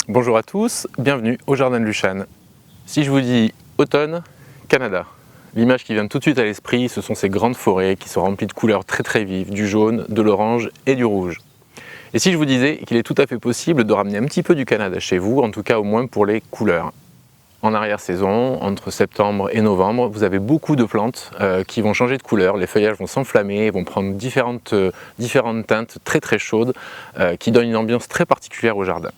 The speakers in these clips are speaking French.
Bonjour à tous, bienvenue au Jardin de Luchan. Si je vous dis automne, Canada, l'image qui vient tout de suite à l'esprit, ce sont ces grandes forêts qui sont remplies de couleurs très vives, du jaune, de l'orange et du rouge. Et si je vous disais qu'il est tout à fait possible de ramener un petit peu du Canada chez vous, en tout cas au moins pour les couleurs. En arrière-saison, entre septembre et novembre, vous avez beaucoup de plantes qui vont changer de couleur, les feuillages vont s'enflammer, vont prendre différentes teintes très chaudes qui donnent une ambiance très particulière au jardin.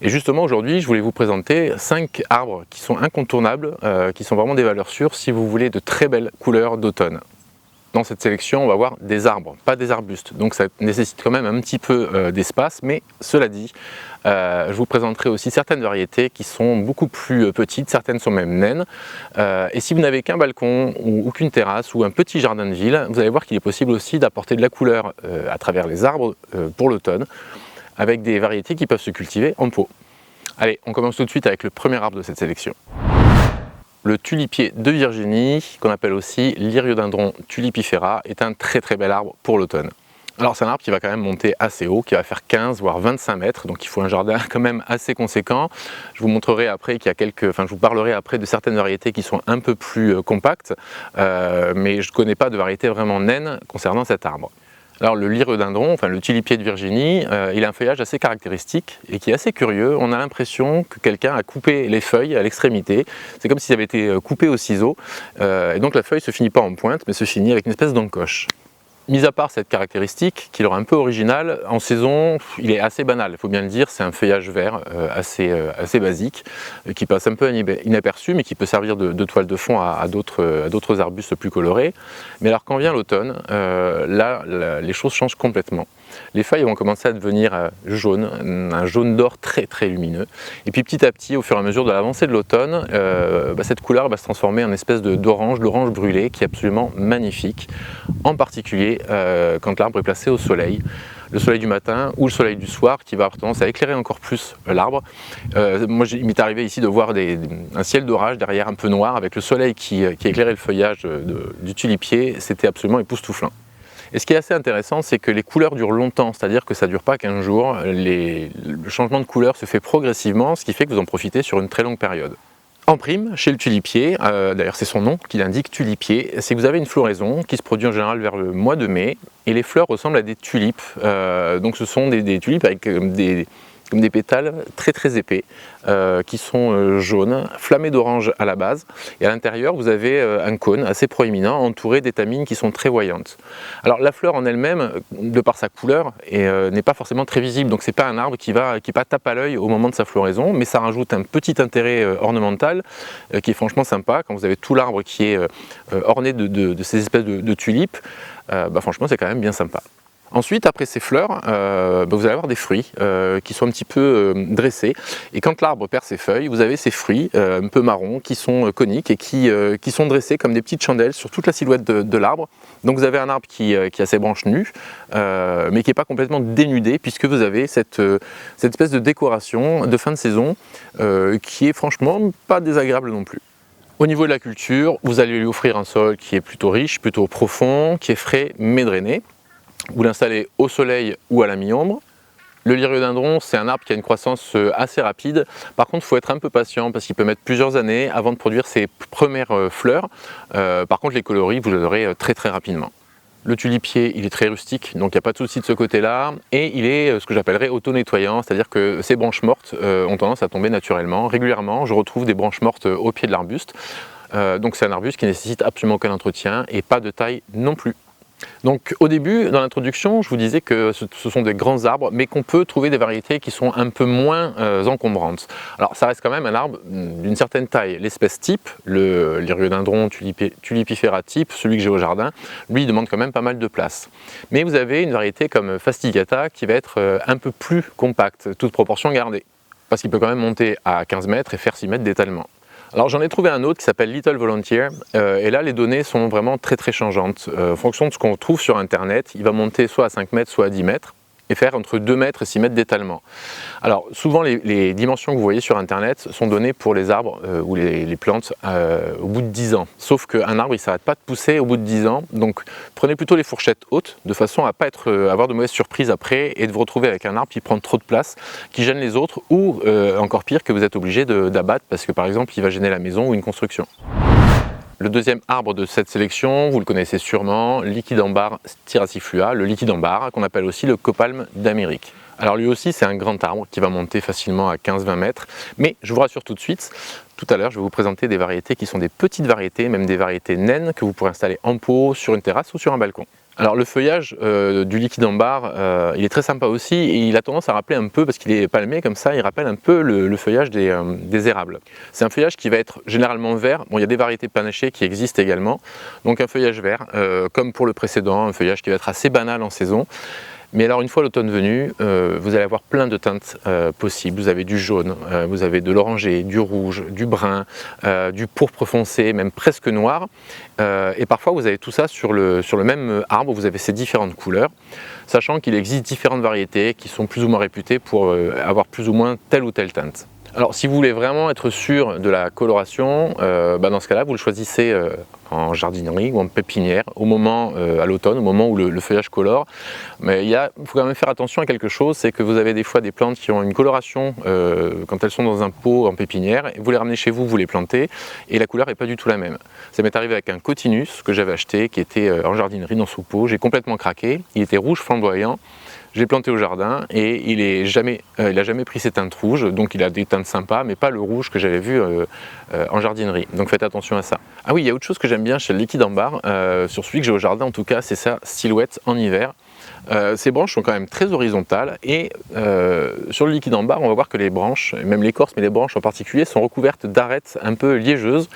Et justement aujourd'hui, je voulais vous présenter 5 arbres qui sont incontournables, qui sont vraiment des valeurs sûres si vous voulez de très belles couleurs d'automne. Dans cette sélection, on va voir des arbres, pas des arbustes, donc ça nécessite quand même un petit peu d'espace, mais cela dit, je vous présenterai aussi certaines variétés qui sont beaucoup plus petites, certaines sont même naines, et si vous n'avez qu'un balcon ou qu'une terrasse ou un petit jardin de ville, vous allez voir qu'il est possible aussi d'apporter de la couleur à travers les arbres pour l'automne, avec des variétés qui peuvent se cultiver en pot. Allez, on commence tout de suite avec le premier arbre de cette sélection. Le tulipier de Virginie, qu'on appelle aussi l'Hyriodendron tulipifera, est un très bel arbre pour l'automne. Alors c'est un arbre qui va quand même monter assez haut, qui va faire 15 voire 25 mètres, donc il faut un jardin quand même assez conséquent. Je vous montrerai après je vous parlerai après de certaines variétés qui sont un peu plus compactes, mais je ne connais pas de variété vraiment naine concernant cet arbre. Alors le lyrodendron, le tulipier de Virginie, il a un feuillage assez caractéristique et qui est assez curieux. On a l'impression que quelqu'un a coupé les feuilles à l'extrémité. C'est comme si ça avait été coupé au ciseau. Et donc la feuille ne se finit pas en pointe, mais se finit avec une espèce d'encoche. Mis à part cette caractéristique, qui est un peu originale, en saison, il est assez banal, il faut bien le dire, c'est un feuillage vert assez basique, qui passe un peu inaperçu, mais qui peut servir de toile de fond à d'autres arbustes plus colorés. Mais alors quand vient l'automne, les choses changent complètement. Les feuilles vont commencer à devenir jaunes, un jaune d'or très lumineux. Et puis petit à petit, au fur et à mesure de l'avancée de l'automne, cette couleur va se transformer en une espèce d'orange brûlé qui est absolument magnifique. En particulier quand l'arbre est placé au soleil. Le soleil du matin ou le soleil du soir qui va avoir tendance à éclairer encore plus l'arbre. Moi, il m'est arrivé ici de voir un ciel d'orage derrière un peu noir avec le soleil qui éclairait le feuillage du tulipier. C'était absolument époustouflant. Et ce qui est assez intéressant, c'est que les couleurs durent longtemps, c'est-à-dire que ça ne dure pas 15 jours, le changement de couleur se fait progressivement, ce qui fait que vous en profitez sur une très longue période. En prime, chez le tulipier, d'ailleurs c'est son nom qui l'indique tulipier, c'est que vous avez une floraison qui se produit en général vers le mois de mai, et les fleurs ressemblent à des tulipes, donc ce sont des tulipes avec comme des pétales très épais, qui sont jaunes, flammés d'orange à la base, et à l'intérieur vous avez un cône assez proéminent entouré d'étamines qui sont très voyantes. Alors la fleur en elle-même, de par sa couleur, n'est pas forcément très visible, donc c'est pas un arbre qui va taper à l'œil au moment de sa floraison, mais ça rajoute un petit intérêt ornemental qui est franchement sympa. Quand vous avez tout l'arbre qui est orné de ces espèces de tulipes, franchement c'est quand même bien sympa. Ensuite, après ces fleurs, vous allez avoir des fruits qui sont un petit peu dressés. Et quand l'arbre perd ses feuilles, vous avez ces fruits un peu marrons qui sont coniques et qui sont dressés comme des petites chandelles sur toute la silhouette de l'arbre. Donc vous avez un arbre qui a ses branches nues, mais qui n'est pas complètement dénudé, puisque vous avez cette espèce de décoration de fin de saison qui est franchement pas désagréable non plus. Au niveau de la culture, vous allez lui offrir un sol qui est plutôt riche, plutôt profond, qui est frais mais drainé. Vous l'installez au soleil ou à la mi-ombre. Le lyrodendron, c'est un arbre qui a une croissance assez rapide. Par contre, il faut être un peu patient parce qu'il peut mettre plusieurs années avant de produire ses premières fleurs. Par contre, les coloris, vous les aurez très rapidement. Le tulipier, il est très rustique, donc il n'y a pas de souci de ce côté-là. Et il est ce que j'appellerais auto-nettoyant, c'est-à-dire que ces branches mortes ont tendance à tomber naturellement. Régulièrement, je retrouve des branches mortes au pied de l'arbuste. Donc c'est un arbuste qui ne nécessite absolument aucun entretien et pas de taille non plus. Donc au début, dans l'introduction, je vous disais que ce sont des grands arbres, mais qu'on peut trouver des variétés qui sont un peu moins encombrantes. Alors ça reste quand même un arbre d'une certaine taille. L'espèce type, le lyrodendron tulipifera type, celui que j'ai au jardin, lui demande quand même pas mal de place. Mais vous avez une variété comme Fastigata qui va être un peu plus compacte, toute proportion gardée, parce qu'il peut quand même monter à 15 mètres et faire 6 mètres d'étalement. Alors j'en ai trouvé un autre qui s'appelle Little Volunteer et là les données sont vraiment très changeantes. En fonction de ce qu'on trouve sur internet, il va monter soit à 5 mètres soit à 10 mètres. et faire entre 2 mètres et 6 mètres d'étalement. Alors souvent les dimensions que vous voyez sur internet sont données pour les arbres ou les plantes au bout de 10 ans. Sauf qu'un arbre il ne s'arrête pas de pousser au bout de 10 ans, donc prenez plutôt les fourchettes hautes de façon à pas avoir de mauvaises surprises après et de vous retrouver avec un arbre qui prend trop de place, qui gêne les autres ou encore pire que vous êtes obligé d'abattre parce que par exemple il va gêner la maison ou une construction. Le deuxième arbre de cette sélection, vous le connaissez sûrement, Liquidambar styraciflua, le liquidambar qu'on appelle aussi le copalme d'Amérique. Alors lui aussi c'est un grand arbre qui va monter facilement à 15-20 mètres, mais je vous rassure tout de suite, tout à l'heure je vais vous présenter des variétés qui sont des petites variétés, même des variétés naines que vous pourrez installer en pot, sur une terrasse ou sur un balcon. Alors le feuillage du liquidambar, il est très sympa aussi et il a tendance à rappeler un peu, parce qu'il est palmé comme ça, il rappelle un peu le feuillage des érables. C'est un feuillage qui va être généralement vert, bon il y a des variétés panachées qui existent également, donc un feuillage vert, comme pour le précédent, un feuillage qui va être assez banal en saison. Mais alors une fois l'automne venu, vous allez avoir plein de teintes possibles. Vous avez du jaune, vous avez de l'orangé, du rouge, du brun, du pourpre foncé, même presque noir. Et parfois vous avez tout ça sur le même arbre, vous avez ces différentes couleurs, sachant qu'il existe différentes variétés qui sont plus ou moins réputées pour avoir plus ou moins telle ou telle teinte. Alors si vous voulez vraiment être sûr de la coloration, dans ce cas-là vous le choisissez en jardinerie ou en pépinière au moment, à l'automne, au moment où le feuillage colore. Mais il faut quand même faire attention à quelque chose, c'est que vous avez des fois des plantes qui ont une coloration quand elles sont dans un pot en pépinière, et vous les ramenez chez vous, vous les plantez, et la couleur n'est pas du tout la même. Ça m'est arrivé avec un cotinus que j'avais acheté, qui était en jardinerie dans son pot, j'ai complètement craqué, il était rouge flamboyant. J'ai planté au jardin et il n'a jamais pris ces teintes rouges, donc il a des teintes sympas, mais pas le rouge que j'avais vu en jardinerie. Donc faites attention à ça. Ah oui, il y a autre chose que j'aime bien chez le liquidambar, sur celui que j'ai au jardin en tout cas, c'est sa silhouette en hiver. Ces branches sont quand même très horizontales et sur le liquidambar on va voir que les branches, même l'écorce mais les branches en particulier, sont recouvertes d'arêtes un peu liégeuses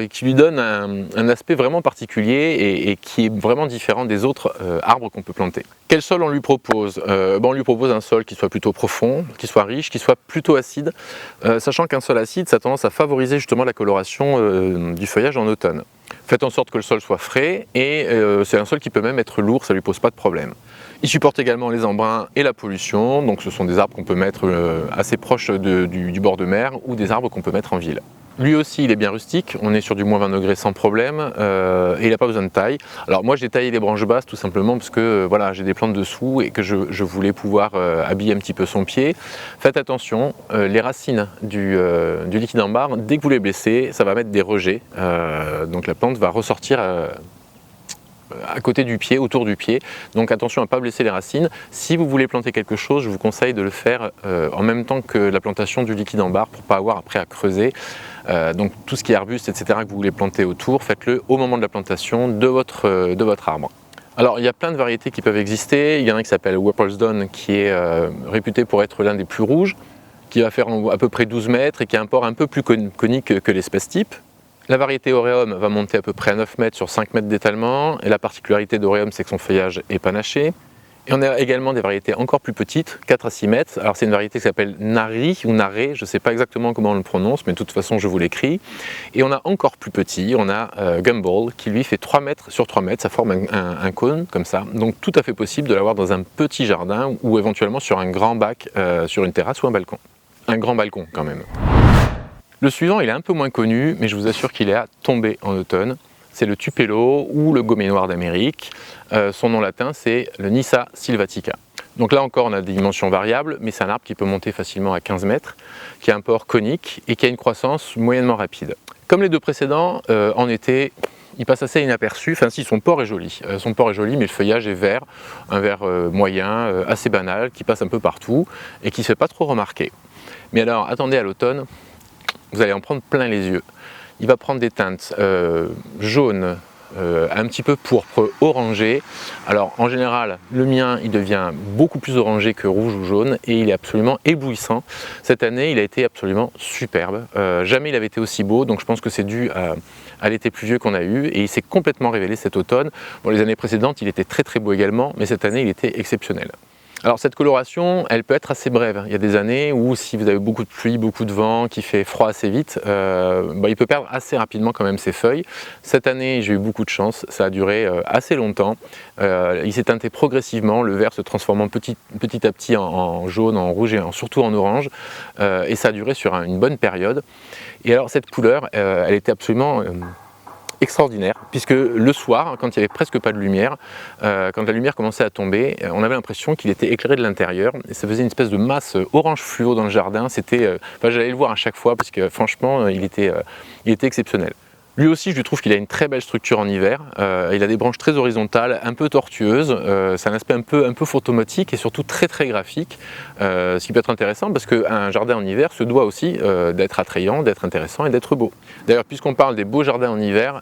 qui lui donnent un aspect vraiment particulier et qui est vraiment différent des autres arbres qu'on peut planter. Quel sol on lui propose? On lui propose un sol qui soit plutôt profond, qui soit riche, qui soit plutôt acide, sachant qu'un sol acide ça a tendance à favoriser justement la coloration du feuillage en automne. Faites en sorte que le sol soit frais et c'est un sol qui peut même être lourd, ça ne lui pose pas de problème. Il supporte également les embruns et la pollution, donc ce sont des arbres qu'on peut mettre assez proches du bord de mer ou des arbres qu'on peut mettre en ville. Lui aussi il est bien rustique, on est sur du moins 20 degrés sans problème et il n'a pas besoin de taille. Alors moi j'ai taillé les branches basses tout simplement parce que voilà, j'ai des plantes dessous et que je voulais pouvoir habiller un petit peu son pied. Faites attention, les racines du liquidambar, dès que vous les blessez, ça va mettre des rejets, donc la plante va ressortir à côté du pied, autour du pied, donc attention à ne pas blesser les racines. Si vous voulez planter quelque chose, je vous conseille de le faire en même temps que la plantation du liquidambar pour ne pas avoir après à creuser. Donc tout ce qui est arbuste, etc. que vous voulez planter autour, faites-le au moment de la plantation de votre arbre. Alors il y a plein de variétés qui peuvent exister, il y en a qui s'appelle Worplesdon qui est réputé pour être l'un des plus rouges, qui va faire à peu près 12 mètres et qui a un port un peu plus conique que l'espèce type. La variété Aureum va monter à peu près à 9 mètres sur 5 mètres d'étalement et la particularité d'Aureum c'est que son feuillage est panaché. Et on a également des variétés encore plus petites, 4 à 6 mètres. Alors c'est une variété qui s'appelle Nari ou Naré, je ne sais pas exactement comment on le prononce, mais de toute façon je vous l'écris. Et on a encore plus petit, on a Gumball qui lui fait 3 mètres sur 3 mètres, ça forme un cône comme ça. Donc tout à fait possible de l'avoir dans un petit jardin ou éventuellement sur un grand bac, sur une terrasse ou un balcon. Un grand balcon quand même. Le suivant il est un peu moins connu, mais je vous assure qu'il est à tomber en automne. C'est le tupelo ou le gommier noir d'Amérique. Son nom latin c'est le Nyssa sylvatica. Donc là encore on a des dimensions variables, mais c'est un arbre qui peut monter facilement à 15 mètres, qui a un port conique et qui a une croissance moyennement rapide. Comme les deux précédents, en été, il passe assez inaperçu, enfin si son port est joli. Son port est joli mais le feuillage est vert, un vert moyen, assez banal, qui passe un peu partout et qui ne se fait pas trop remarquer. Mais alors attendez à l'automne, vous allez en prendre plein les yeux. Il va prendre des teintes jaunes, un petit peu pourpre, orangé. Alors en général, le mien il devient beaucoup plus orangé que rouge ou jaune et il est absolument éblouissant. Cette année il a été absolument superbe. Jamais il avait été aussi beau, donc je pense que c'est dû à l'été pluvieux qu'on a eu et il s'est complètement révélé cet automne. Bon, les années précédentes il était très très beau également, mais cette année il était exceptionnel. Alors cette coloration, elle peut être assez brève. Il y a des années où si vous avez beaucoup de pluie, beaucoup de vent, qui fait froid assez vite, il peut perdre assez rapidement quand même ses feuilles. Cette année, j'ai eu beaucoup de chance, ça a duré assez longtemps. Il s'est teinté progressivement, le vert se transformant petit à petit en jaune, en rouge et surtout en orange. Et ça a duré sur une bonne période. Et alors cette couleur, elle était absolument extraordinaire, puisque le soir, quand il n'y avait presque pas de lumière, quand la lumière commençait à tomber, on avait l'impression qu'il était éclairé de l'intérieur, et ça faisait une espèce de masse orange fluo dans le jardin. J'allais le voir à chaque fois, parce que franchement, il était exceptionnel. Lui aussi, je lui trouve qu'il a une très belle structure en hiver. Il a des branches très horizontales, un peu tortueuses. C'est un aspect un peu photomotique et surtout très graphique. Ce qui peut être intéressant parce qu'un jardin en hiver se doit aussi d'être attrayant, d'être intéressant et d'être beau. D'ailleurs, puisqu'on parle des beaux jardins en hiver,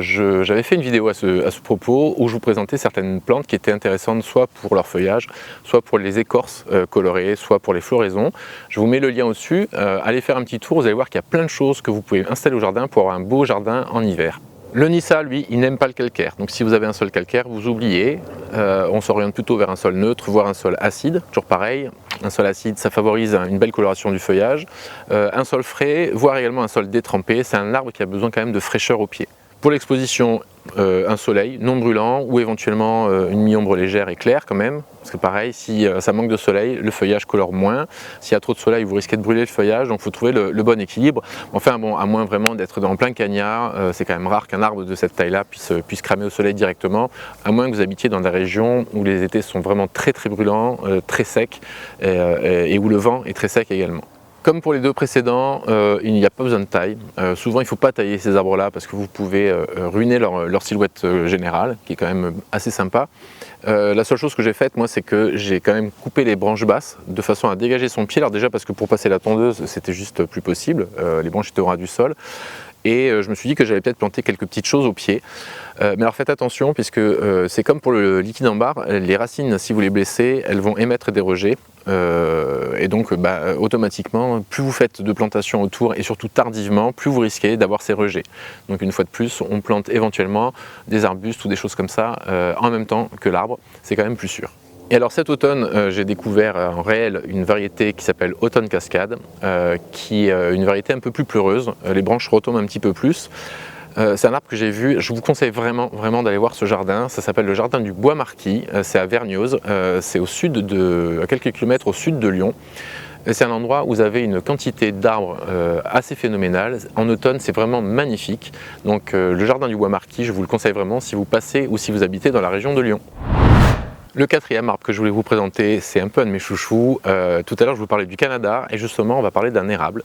j'avais fait une vidéo à ce propos où je vous présentais certaines plantes qui étaient intéressantes soit pour leur feuillage, soit pour les écorces colorées, soit pour les floraisons. Je vous mets le lien au-dessus. Allez faire un petit tour, vous allez voir qu'il y a plein de choses que vous pouvez installer au jardin pour avoir un beau jardin en hiver. Le Nyssa, lui, il n'aime pas le calcaire. Donc si vous avez un sol calcaire, vous oubliez. On s'oriente plutôt vers un sol neutre, voire un sol acide. Toujours pareil, un sol acide, ça favorise une belle coloration du feuillage. Un sol frais, voire également un sol détrempé. C'est un arbre qui a besoin quand même de fraîcheur au pied. Pour l'exposition, un soleil non brûlant ou éventuellement une mi-ombre légère et claire quand même. Parce que pareil, si ça manque de soleil, le feuillage colore moins. S'il y a trop de soleil, vous risquez de brûler le feuillage, donc il faut trouver le bon équilibre. Enfin bon, à moins vraiment d'être dans plein cagnard, c'est quand même rare qu'un arbre de cette taille-là puisse cramer au soleil directement, à moins que vous habitiez dans des régions où les étés sont vraiment très brûlants, très secs, et où le vent est très sec également. Comme pour les deux précédents, il n'y a pas besoin de taille. Souvent, il ne faut pas tailler ces arbres-là parce que vous pouvez ruiner leur silhouette générale, qui est quand même assez sympa. La seule chose que j'ai faite, moi, c'est que j'ai quand même coupé les branches basses de façon à dégager son pied. Alors déjà parce que pour passer la tondeuse, c'était juste plus possible. Les branches étaient au ras du sol. Et je me suis dit que j'allais peut-être planter quelques petites choses au pied. Mais alors faites attention, puisque c'est comme pour le liquide en barre, les racines, si vous les blessez, elles vont émettre des rejets. Et donc automatiquement, plus vous faites de plantations autour, et surtout tardivement, plus vous risquez d'avoir ces rejets. Donc une fois de plus, on plante éventuellement des arbustes ou des choses comme ça en même temps que l'arbre, c'est quand même plus sûr. Et alors cet automne, j'ai découvert en réel une variété qui s'appelle Automne Cascade, qui est une variété un peu plus pleureuse. Les branches retombent un petit peu plus. C'est un arbre que j'ai vu, je vous conseille vraiment d'aller voir ce jardin. Ça s'appelle le jardin du Bois Marquis, c'est à Vergniauz, c'est à quelques kilomètres au sud de Lyon. C'est un endroit où vous avez une quantité d'arbres assez phénoménale. En automne, c'est vraiment magnifique. Donc le jardin du Bois Marquis, je vous le conseille vraiment si vous passez ou si vous habitez dans la région de Lyon. Le quatrième arbre que je voulais vous présenter, c'est un peu un de mes chouchous. Tout à l'heure, je vous parlais du Canada et justement, on va parler d'un érable.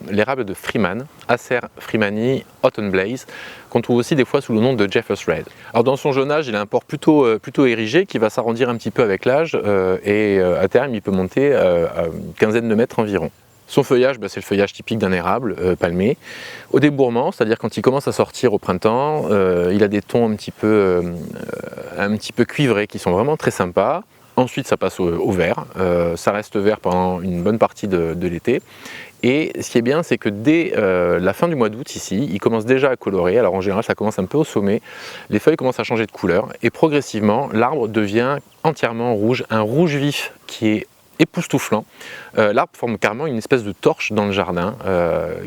L'érable de Freeman, Acer freemani Autumn Blaze, qu'on trouve aussi des fois sous le nom de Jeffers Red. Alors dans son jeune âge, il a un port plutôt érigé qui va s'arrondir un petit peu avec l'âge et à terme, il peut monter à une quinzaine de mètres environ. Son feuillage, c'est le feuillage typique d'un érable palmé. Au débourrement, c'est-à-dire quand il commence à sortir au printemps, il a des tons un petit peu cuivrés qui sont vraiment très sympas. Ensuite, ça passe au vert. Ça reste vert pendant une bonne partie de l'été. Et ce qui est bien, c'est que dès la fin du mois d'août ici, il commence déjà à colorer. Alors en général, ça commence un peu au sommet. Les feuilles commencent à changer de couleur. Et progressivement, l'arbre devient entièrement rouge. Un rouge vif qui est époustouflant. L'arbre forme carrément une espèce de torche dans le jardin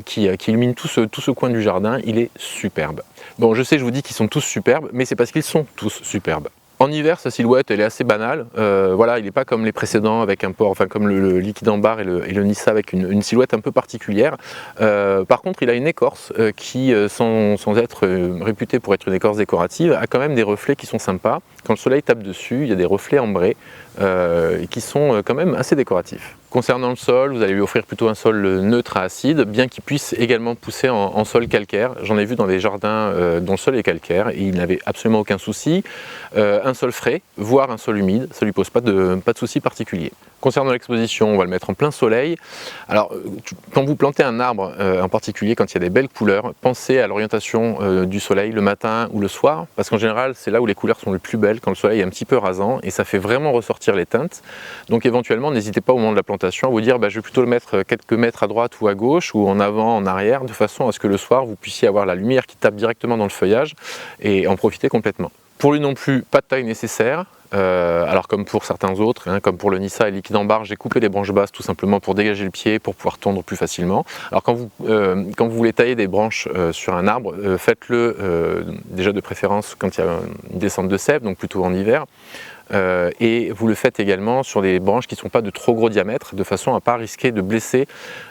qui illumine tout ce coin du jardin. Il est superbe. Bon, je sais, je vous dis qu'ils sont tous superbes, mais c'est parce qu'ils sont tous superbes. En hiver, sa silhouette, elle est assez banale. Voilà, il n'est pas comme les précédents avec un port, enfin comme le liquide en barre et le Nyssa avec une silhouette un peu particulière. Par contre, il a une écorce qui, sans être réputée pour être une écorce décorative, a quand même des reflets qui sont sympas. Quand le soleil tape dessus, il y a des reflets ambrés qui sont quand même assez décoratifs. Concernant le sol, vous allez lui offrir plutôt un sol neutre à acide, bien qu'il puisse également pousser en sol calcaire. J'en ai vu dans des jardins dont le sol est calcaire et il n'avait absolument aucun souci. Un sol frais, voire un sol humide, ça ne lui pose pas de souci particulier. Concernant l'exposition, on va le mettre en plein soleil. Alors, quand vous plantez un arbre, en particulier quand il y a des belles couleurs, pensez à l'orientation du soleil le matin ou le soir, parce qu'en général, c'est là où les couleurs sont les plus belles, quand le soleil est un petit peu rasant, et ça fait vraiment ressortir les teintes. Donc éventuellement, n'hésitez pas au moment de la plantation à vous dire, je vais plutôt le mettre quelques mètres à droite ou à gauche, ou en avant, en arrière, de façon à ce que le soir, vous puissiez avoir la lumière qui tape directement dans le feuillage et en profiter complètement. Pour lui non plus, pas de taille nécessaire. Alors comme pour certains autres, comme pour le Nyssa et liquide en barre, j'ai coupé les branches basses tout simplement pour dégager le pied, pour pouvoir tondre plus facilement. Alors quand vous voulez tailler des branches sur un arbre, faites-le déjà de préférence quand il y a une descente de sève, donc plutôt en hiver. Et vous le faites également sur des branches qui ne sont pas de trop gros diamètre, de façon à ne pas risquer de blesser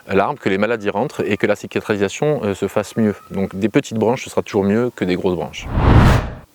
l'arbre, que les maladies rentrent et que la cicatrisation se fasse mieux. Donc des petites branches, ce sera toujours mieux que des grosses branches.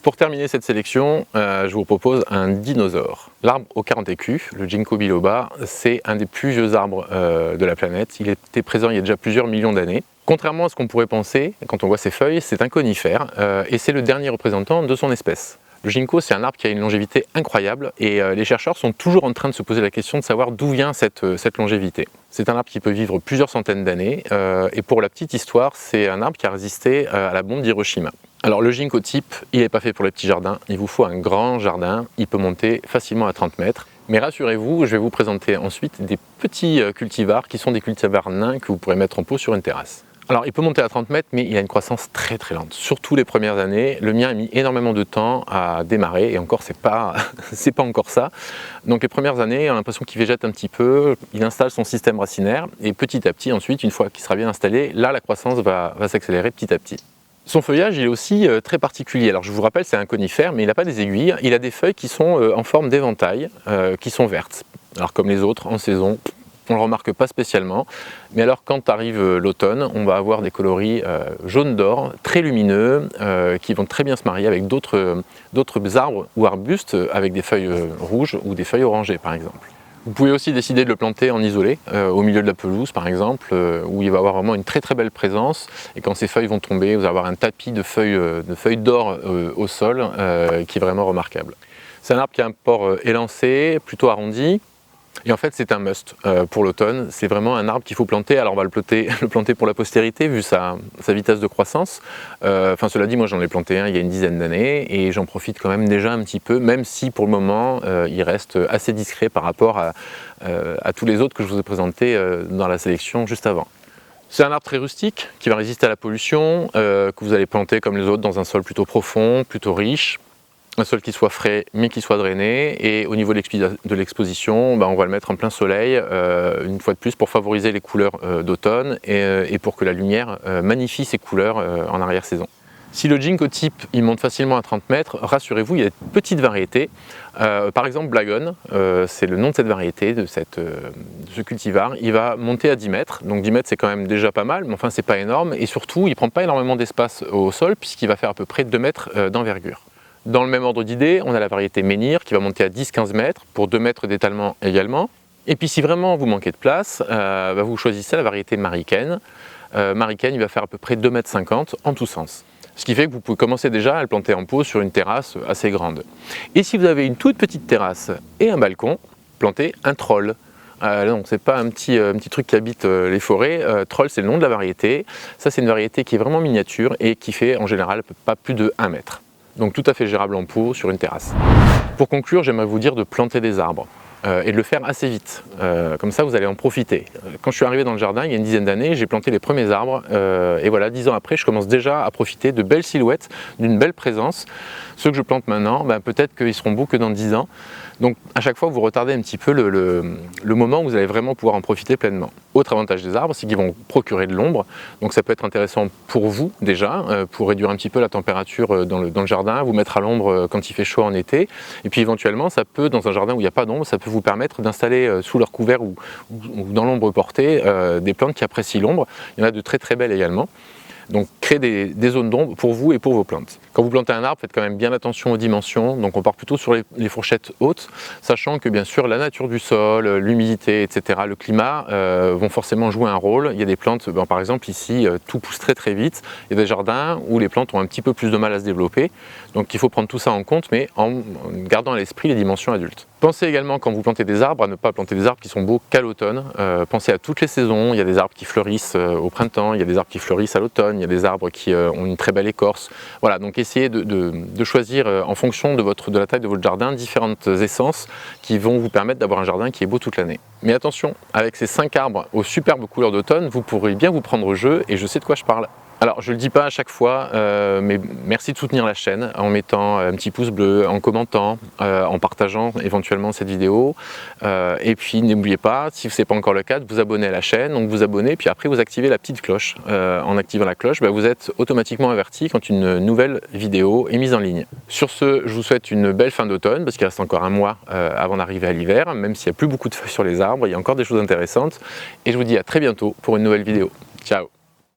Pour terminer cette sélection, je vous propose un dinosaure. L'arbre aux 40 écus, le Ginkgo biloba, c'est un des plus vieux arbres de la planète. Il était présent il y a déjà plusieurs millions d'années. Contrairement à ce qu'on pourrait penser, quand on voit ses feuilles, c'est un conifère et c'est le dernier représentant de son espèce. Le ginkgo, c'est un arbre qui a une longévité incroyable et les chercheurs sont toujours en train de se poser la question de savoir d'où vient cette longévité. C'est un arbre qui peut vivre plusieurs centaines d'années et pour la petite histoire, c'est un arbre qui a résisté à la bombe d'Hiroshima. Alors le ginkgo type, il n'est pas fait pour les petits jardins, il vous faut un grand jardin, il peut monter facilement à 30 mètres. Mais rassurez-vous, je vais vous présenter ensuite des petits cultivars qui sont des cultivars nains que vous pourrez mettre en pot sur une terrasse. Alors il peut monter à 30 mètres, mais il a une croissance très lente, surtout les premières années. Le mien a mis énormément de temps à démarrer et encore c'est pas encore ça. Donc les premières années, on a l'impression qu'il végète un petit peu, il installe son système racinaire et petit à petit ensuite, une fois qu'il sera bien installé, là la croissance va s'accélérer petit à petit. Son feuillage il est aussi très particulier. Alors je vous rappelle, c'est un conifère, mais il n'a pas des aiguilles, il a des feuilles qui sont en forme d'éventail, qui sont vertes. Alors comme les autres, en saison, on ne le remarque pas spécialement. Mais alors quand arrive l'automne, on va avoir des coloris jaune d'or, très lumineux, qui vont très bien se marier avec d'autres arbres ou arbustes avec des feuilles rouges ou des feuilles orangées par exemple. Vous pouvez aussi décider de le planter en isolé, au milieu de la pelouse par exemple, où il va avoir vraiment une très belle présence. Et quand ces feuilles vont tomber, vous allez avoir un tapis de feuilles d'or au sol qui est vraiment remarquable. C'est un arbre qui a un port élancé, plutôt arrondi. Et en fait c'est un must pour l'automne, c'est vraiment un arbre qu'il faut planter. Alors on va le planter pour la postérité vu sa vitesse de croissance. Enfin cela dit, moi j'en ai planté un il y a une dizaine d'années et j'en profite quand même déjà un petit peu, même si pour le moment il reste assez discret par rapport à tous les autres que je vous ai présentés dans la sélection juste avant. C'est un arbre très rustique qui va résister à la pollution, que vous allez planter comme les autres dans un sol plutôt profond, plutôt riche. Un sol qui soit frais mais qui soit drainé, et au niveau de l'exposition, on va le mettre en plein soleil une fois de plus pour favoriser les couleurs d'automne et pour que la lumière magnifie ces couleurs en arrière-saison. Si le ginkgo type il monte facilement à 30 mètres, rassurez-vous, il y a de petites variétés. Par exemple Blagon, c'est le nom de cette variété, de ce cultivar, il va monter à 10 mètres. Donc 10 mètres c'est quand même déjà pas mal, mais enfin c'est pas énorme, et surtout il ne prend pas énormément d'espace au sol puisqu'il va faire à peu près 2 mètres d'envergure. Dans le même ordre d'idée, on a la variété Menhir qui va monter à 10-15 mètres pour 2 mètres d'étalement également. Et puis si vraiment vous manquez de place, vous choisissez la variété Mariken. Mariken il va faire à peu près 2,50 m en tous sens. Ce qui fait que vous pouvez commencer déjà à le planter en pot sur une terrasse assez grande. Et si vous avez une toute petite terrasse et un balcon, plantez un troll. Non, c'est pas un petit truc qui habite les forêts. Troll, c'est le nom de la variété. Ça, c'est une variété qui est vraiment miniature et qui fait en général pas plus de 1 mètre. Donc tout à fait gérable en pot sur une terrasse. Pour conclure, j'aimerais vous dire de planter des arbres et de le faire assez vite. Comme ça, vous allez en profiter. Quand je suis arrivé dans le jardin, il y a une dizaine d'années, j'ai planté les premiers arbres et voilà, 10 ans après, je commence déjà à profiter de belles silhouettes, d'une belle présence. Ceux que je plante maintenant, peut-être qu'ils seront beaux que dans 10 ans. Donc à chaque fois, vous retardez un petit peu le moment où vous allez vraiment pouvoir en profiter pleinement. Autre avantage des arbres, c'est qu'ils vont procurer de l'ombre. Donc ça peut être intéressant pour vous déjà, pour réduire un petit peu la température dans le jardin, vous mettre à l'ombre quand il fait chaud en été. Et puis éventuellement, ça peut, dans un jardin où il n'y a pas d'ombre, ça peut vous permettre d'installer sous leur couvert ou dans l'ombre portée des plantes qui apprécient l'ombre. Il y en a de très belles également. Donc créez des zones d'ombre pour vous et pour vos plantes. Quand vous plantez un arbre, faites quand même bien attention aux dimensions, donc on part plutôt sur les fourchettes hautes, sachant que bien sûr la nature du sol, l'humidité, etc., le climat vont forcément jouer un rôle. Il y a des plantes, par exemple ici, tout pousse très vite. Il y a des jardins où les plantes ont un petit peu plus de mal à se développer, donc il faut prendre tout ça en compte, mais en gardant à l'esprit les dimensions adultes. Pensez également quand vous plantez des arbres à ne pas planter des arbres qui sont beaux qu'à l'automne. Pensez à toutes les saisons, il y a des arbres qui fleurissent au printemps, il y a des arbres qui fleurissent à l'automne, il y a des arbres qui ont une très belle écorce. Voilà, donc essayez de choisir en fonction de la taille de votre jardin différentes essences qui vont vous permettre d'avoir un jardin qui est beau toute l'année. Mais attention, avec ces 5 arbres aux superbes couleurs d'automne, vous pourrez bien vous prendre au jeu et je sais de quoi je parle. Alors je ne le dis pas à chaque fois, mais merci de soutenir la chaîne en mettant un petit pouce bleu, en commentant, en partageant éventuellement cette vidéo. Et puis n'oubliez pas, si ce n'est pas encore le cas, de vous abonner à la chaîne. Donc vous abonnez, puis après vous activez la petite cloche. En activant la cloche, vous êtes automatiquement averti quand une nouvelle vidéo est mise en ligne. Sur ce, je vous souhaite une belle fin d'automne, parce qu'il reste encore un mois avant d'arriver à l'hiver. Même s'il n'y a plus beaucoup de feuilles sur les arbres, il y a encore des choses intéressantes. Et je vous dis à très bientôt pour une nouvelle vidéo. Ciao!